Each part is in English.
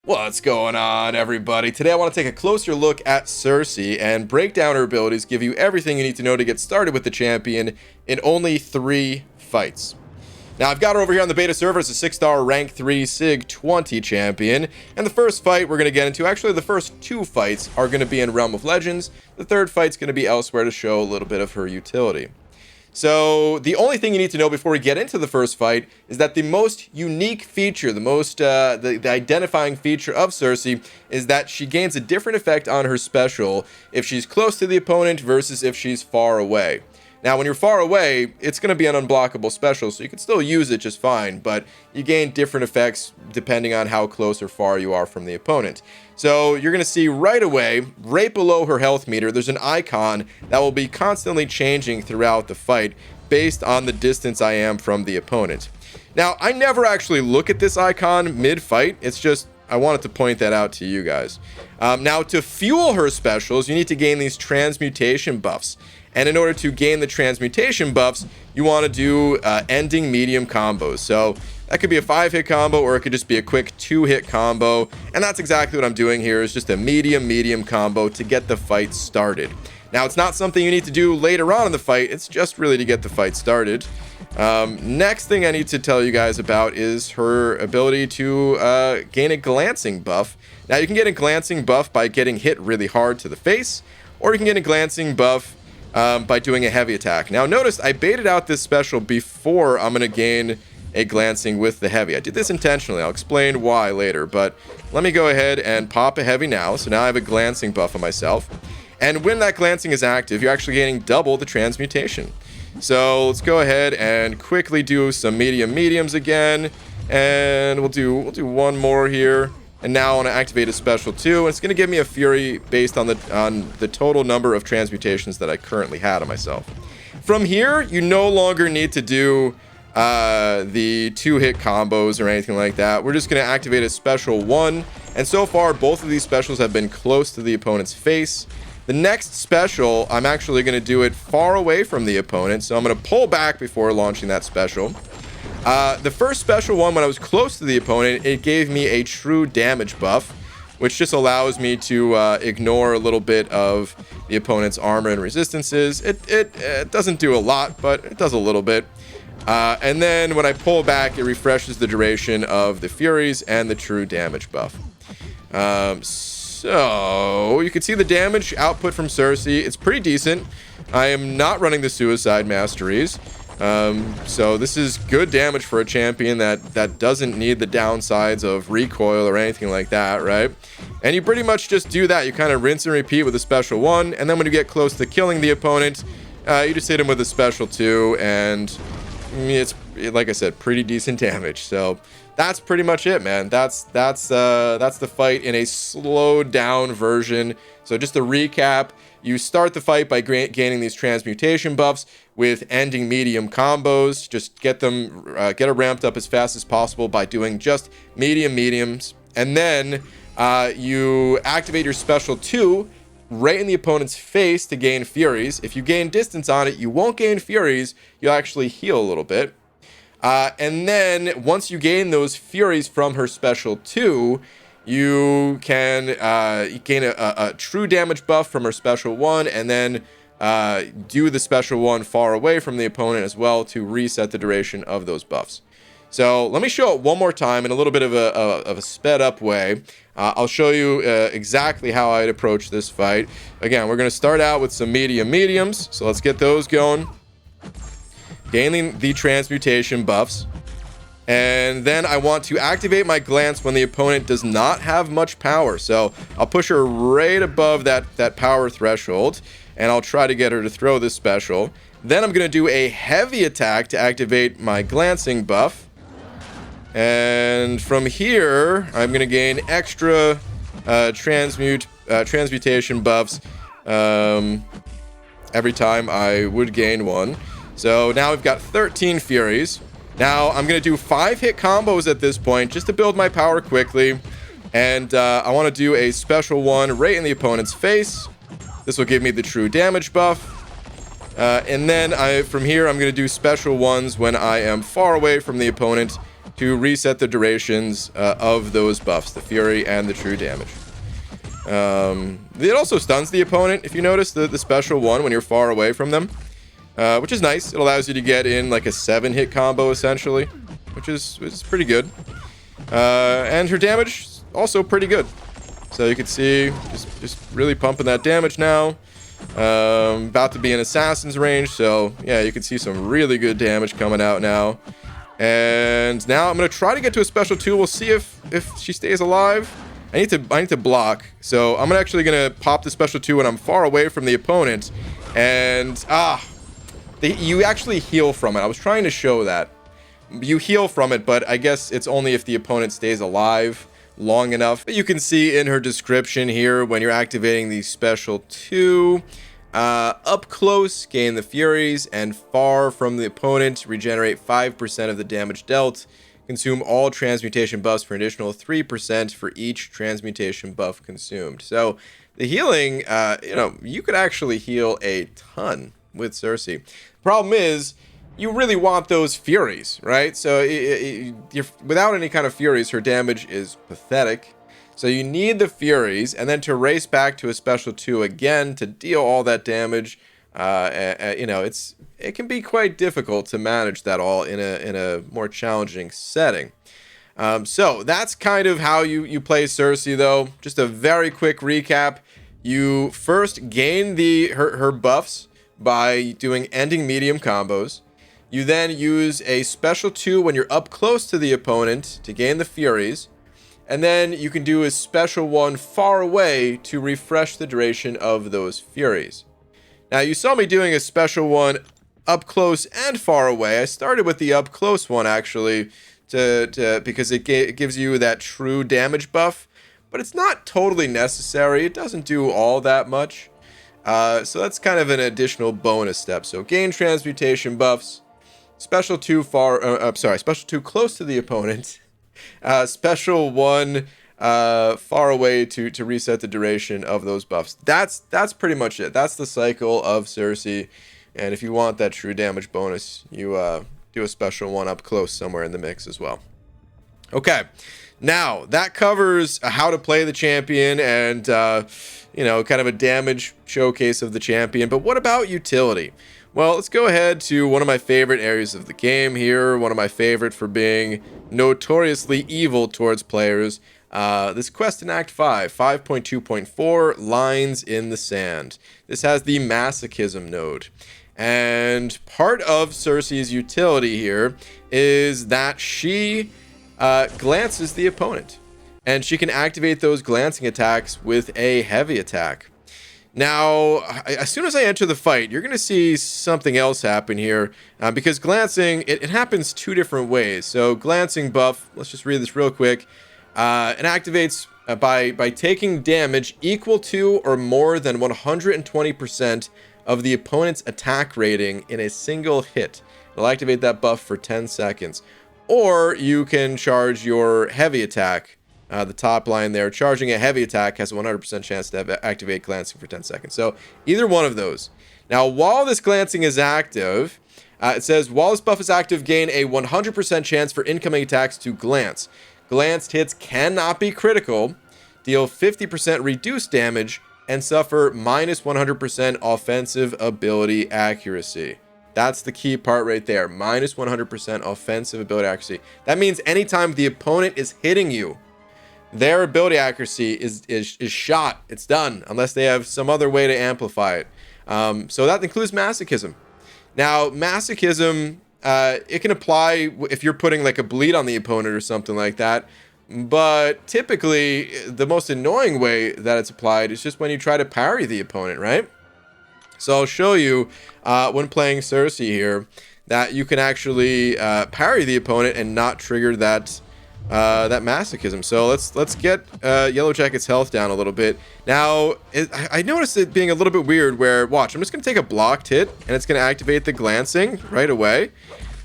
What's going on, everybody? Today I want to take a closer look at Sersi and break down her abilities, give you everything you need to know to get started with the champion in only 3 fights. Now, I've got her over here on the beta server as a 6-star rank 3 SIG 20 champion, and the first fight we're going to get into, actually the first 2 fights are going to be in Realm of Legends. The third fight's going to be elsewhere to show a little bit of her utility. So the only thing you need to know before we get into the first fight is that the most unique feature, the identifying feature of Sersi is that she gains a different effect on her special if she's close to the opponent versus if she's far away. Now, when you're far away, it's going to be an unblockable special, so you can still use it just fine, but you gain different effects depending on how close or far you are from the opponent. So you're going to see right away, right below her health meter, there's an icon that will be constantly changing throughout the fight based on the distance I am from the opponent. Now, I never actually look at this icon mid-fight. It's just, I wanted to point that out to you guys. Now, to fuel her specials, you need to gain these transmutation buffs. And in order to gain the transmutation buffs, you want to do ending medium combos. So that could be a 5-hit combo, or it could just be a quick 2-hit combo. And that's exactly what I'm doing here, is just a medium combo to get the fight started. Now, it's not something you need to do later on in the fight. It's just really to get the fight started. Next thing I need to tell you guys about is her ability to gain a glancing buff. Now, you can get a glancing buff by getting hit really hard to the face, or you can get a glancing buff by doing a heavy attack. Now, notice I baited out this special before I'm going to gain a glancing with the heavy. I did this intentionally. I'll explain why later, but let me go ahead and pop a heavy now. So now I have a glancing buff on myself. And when that glancing is active, you're actually gaining double the transmutation. So let's go ahead and quickly do some mediums again. And we'll do one more here. And now I want to activate a special too. And it's going to give me a fury based on the total number of transmutations that I currently had on myself. From here, you no longer need to do the 2-hit combos or anything like that. We're just going to activate a special 1. And so far, both of these specials have been close to the opponent's face. The next special, I'm actually going to do it far away from the opponent. So I'm going to pull back before launching that special. The first special one, when I was close to the opponent, it gave me a true damage buff, which just allows me to ignore a little bit of the opponent's armor and resistances. It doesn't do a lot, but it does a little bit. And then when I pull back, it refreshes the duration of the Furies and the true damage buff. So you can see the damage output from Sersi. It's pretty decent. I am not running the Suicide Masteries. So this is good damage for a champion that doesn't need the downsides of recoil or anything like that, right? And you pretty much just do that. You kind of rinse and repeat with a special 1, and then when you get close to killing the opponent, you just hit him with a special 2, and it's, like I said, pretty decent damage. So that's pretty much it, man. That's the fight in a slowed down version. So just to recap, you start the fight by gaining these transmutation buffs with ending medium combos. Just get them ramped up as fast as possible by doing just mediums. And then you activate your special 2 right in the opponent's face to gain Furies. If you gain distance on it, you won't gain Furies. You'll actually heal a little bit. And then once you gain those Furies from her special 2, you can gain a true damage buff from her special 1, and then do the special 1 far away from the opponent as well to reset the duration of those buffs. So let me show it one more time in a little bit of a sped up way. I'll show you exactly how I'd approach this fight. Again, we're going to start out with some mediums. So let's get those going. Gaining the transmutation buffs. And then I want to activate my glance when the opponent does not have much power. So I'll push her right above that power threshold, and I'll try to get her to throw this special. Then I'm going to do a heavy attack to activate my glancing buff. And from here, I'm going to gain extra transmutation buffs every time I would gain one. So now we've got 13 Furies. Now I'm going to do 5-hit combos at this point just to build my power quickly. And I want to do a special 1 right in the opponent's face. This will give me the true damage buff. And then from here, I'm going to do special 1s when I am far away from the opponent to reset the durations of those buffs, the Fury and the True Damage. It also stuns the opponent, if you notice, the special one when you're far away from them, which is nice. It allows you to get in like a 7-hit combo, essentially, which is pretty good. And her damage, also pretty good. So you can see, just really pumping that damage now. About to be in Assassin's range, so yeah, you can see some really good damage coming out now. And now I'm gonna try to get to a special 2. We'll see if she stays alive. I need to block, so I'm actually gonna pop the special 2 when I'm far away from the opponent. And you actually heal from it. I was trying to show that you heal from it, but I guess it's only if the opponent stays alive long enough. But you can see in her description here, when you're activating the special 2, up close, gain the Furies, and far from the opponent, regenerate 5% of the damage dealt. Consume all transmutation buffs for an additional 3% for each transmutation buff consumed. So the healing, you could actually heal a ton with Sersi. Problem is, you really want those Furies, right? So without any kind of Furies, her damage is pathetic. So you need the Furies, and then to race back to a special 2 again to deal all that damage. It can be quite difficult to manage that all in a more challenging setting. So that's kind of how you play Sersi, though. Just a very quick recap. You first gain her buffs by doing ending medium combos. You then use a special 2 when you're up close to the opponent to gain the Furies. And then you can do a special 1 far away to refresh the duration of those Furies. Now, you saw me doing a special 1 up close and far away. I started with the up close one, actually, because it gives you that true damage buff. But it's not totally necessary. It doesn't do all that much. So that's kind of an additional bonus step. So gain transmutation buffs. Special 2 special 2 close to the opponent. Special 1 far away to reset the duration of those buffs. That's pretty much it. That's the cycle of Sersi. And if you want that true damage bonus, you do a special 1 up close somewhere in the mix as well. Okay, now that covers how to play the champion and kind of a damage showcase of the champion. But what about utility? Well, let's go ahead to one of my favorite areas of the game here. One of my favorite for being notoriously evil towards players. This quest in Act 5, 5.2.4, Lines in the Sand. This has the Masochism node. And part of Sersi's utility here is that she glances the opponent. And she can activate those glancing attacks with a heavy attack. Now, as soon as I enter the fight, you're going to see something else happen here. Because glancing, it happens 2 different ways. So glancing buff, let's just read this real quick. It activates by taking damage equal to or more than 120% of the opponent's attack rating in a single hit. It'll activate that buff for 10 seconds. Or you can charge your heavy attack. The top line there, charging a heavy attack has a 100% chance to activate glancing for 10 seconds. So either one of those. Now, while this glancing is active, it says, while this buff is active, gain a 100% chance for incoming attacks to glance. Glanced hits cannot be critical, deal 50% reduced damage, and suffer minus 100% offensive ability accuracy. That's the key part right there. Minus 100% offensive ability accuracy. That means anytime the opponent is hitting you, their ability accuracy is shot. It's done, unless they have some other way to amplify it. So that includes Masochism. Now, Masochism, it can apply if you're putting like a bleed on the opponent or something like that. But typically, the most annoying way that it's applied is just when you try to parry the opponent, right? So I'll show you when playing Sersi here that you can actually parry the opponent and not trigger that Masochism. So let's get Yellow Jacket's health down a little bit. Now, I noticed it being a little bit weird where, watch, I'm just going to take a blocked hit, and it's going to activate the glancing right away.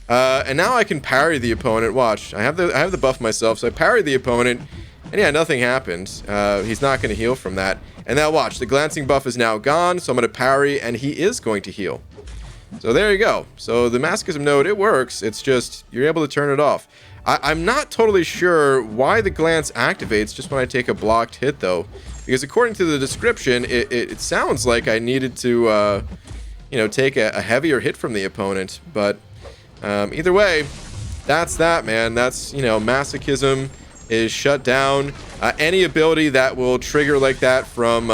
And now I can parry the opponent. Watch, I have the buff myself, so I parry the opponent, and yeah, nothing happened. He's not going to heal from that. And now watch, the glancing buff is now gone, so I'm going to parry, and he is going to heal. So there you go. So the Masochism node, it works. It's just, you're able to turn it off. I'm not totally sure why the glance activates just when I take a blocked hit, though. Because according to the description, it sounds like I needed to, you know, take a heavier hit from the opponent. But either way, that's that, man. That's, you know, masochism is shut down. Any ability that will trigger like that from,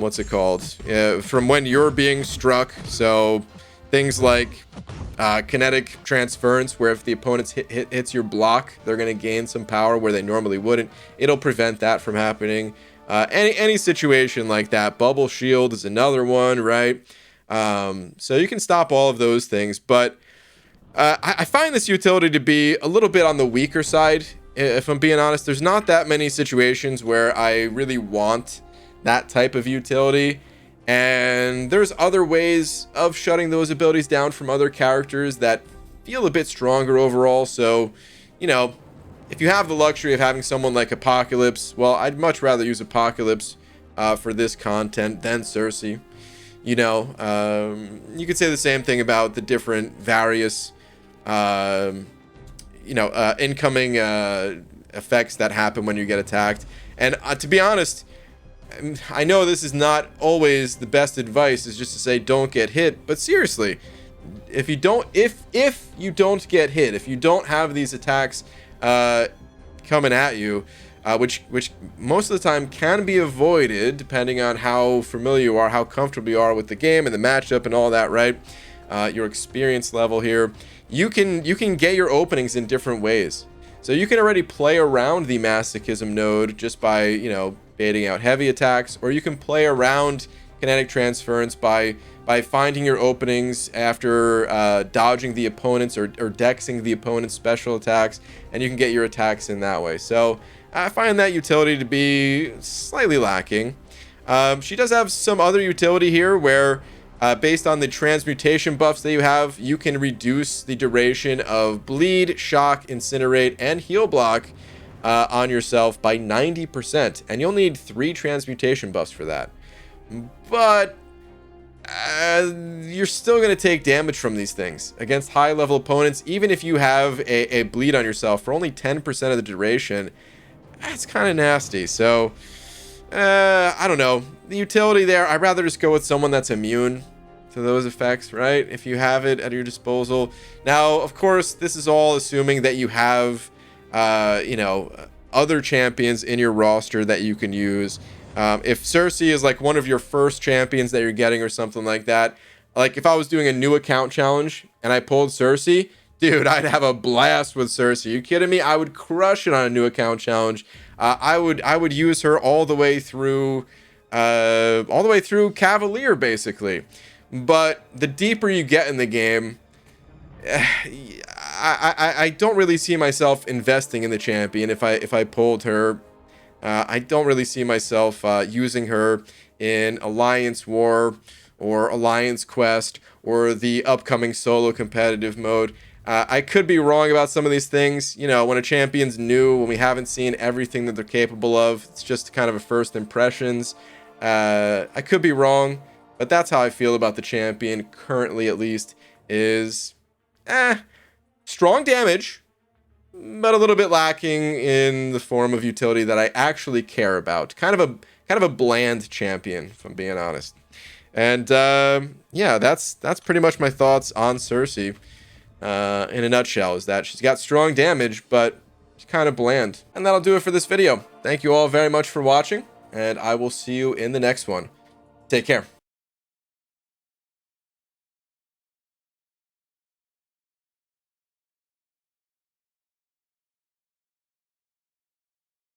what's it called? From when you're being struck. So things like kinetic transference, where if the opponent's hits your block, they're going to gain some power where they normally wouldn't. It'll prevent that from happening. Any situation like that. Bubble shield is another one, right? So you can stop all of those things, but I find this utility to be a little bit on the weaker side. If I'm being honest, there's not that many situations where I really want that type of utility. And there's other ways of shutting those abilities down from other characters that feel a bit stronger overall. So, you know, if you have the luxury of having someone like Apocalypse, well, I'd much rather use Apocalypse for this content than Sersi. You know, you could say the same thing about the different various, you know, incoming effects that happen when you get attacked. And to be honest, I know this is not always the best advice, is just to say don't get hit, but seriously, if you don't get hit, if you don't have these attacks coming at you, which most of the time can be avoided depending on how familiar you are, how comfortable you are with the game and the matchup and all that, right? Your experience level here, you can get your openings in different ways. So you can already play around the masochism node just by, you know, baiting out heavy attacks, or you can play around kinetic transference by finding your openings after dodging the opponents or dexing the opponent's special attacks, and you can get your attacks in that way. So I find that utility to be slightly lacking. She does have some other utility here where based on the transmutation buffs that you have, you can reduce the duration of bleed, shock, incinerate, and heal block on yourself by 90%, and you'll need 3 transmutation buffs for that. But you're still going to take damage from these things against high level opponents. Even if you have a bleed on yourself for only 10% of the duration, that's kind of nasty. So I don't know, the utility there, I'd rather just go with someone that's immune to those effects, right? If you have it at your disposal. Now, of course, this is all assuming that you have you know, other champions in your roster that you can use. If Sersi is like one of your first champions that you're getting or something like that, like if I was doing a new account challenge and I pulled Sersi, dude, I'd have a blast with Sersi. You kidding me? I would crush it on a new account challenge. I would use her all the way through Cavalier, basically. But the deeper you get in the game, I don't really see myself investing in the champion if I pulled her. I don't really see myself using her in Alliance War or Alliance Quest or the upcoming solo competitive mode. I could be wrong about some of these things. You know, when a champion's new, when we haven't seen everything that they're capable of, it's just kind of a first impressions. I could be wrong, but that's how I feel about the champion currently, at least, is strong damage, but a little bit lacking in the form of utility that I actually care about. Kind of a bland champion, if I'm being honest. And yeah, that's pretty much my thoughts on Sersi. In a nutshell, is that she's got strong damage, but she's kind of bland. And that'll do it for this video. Thank you all very much for watching, and I will see you in the next one. Take care.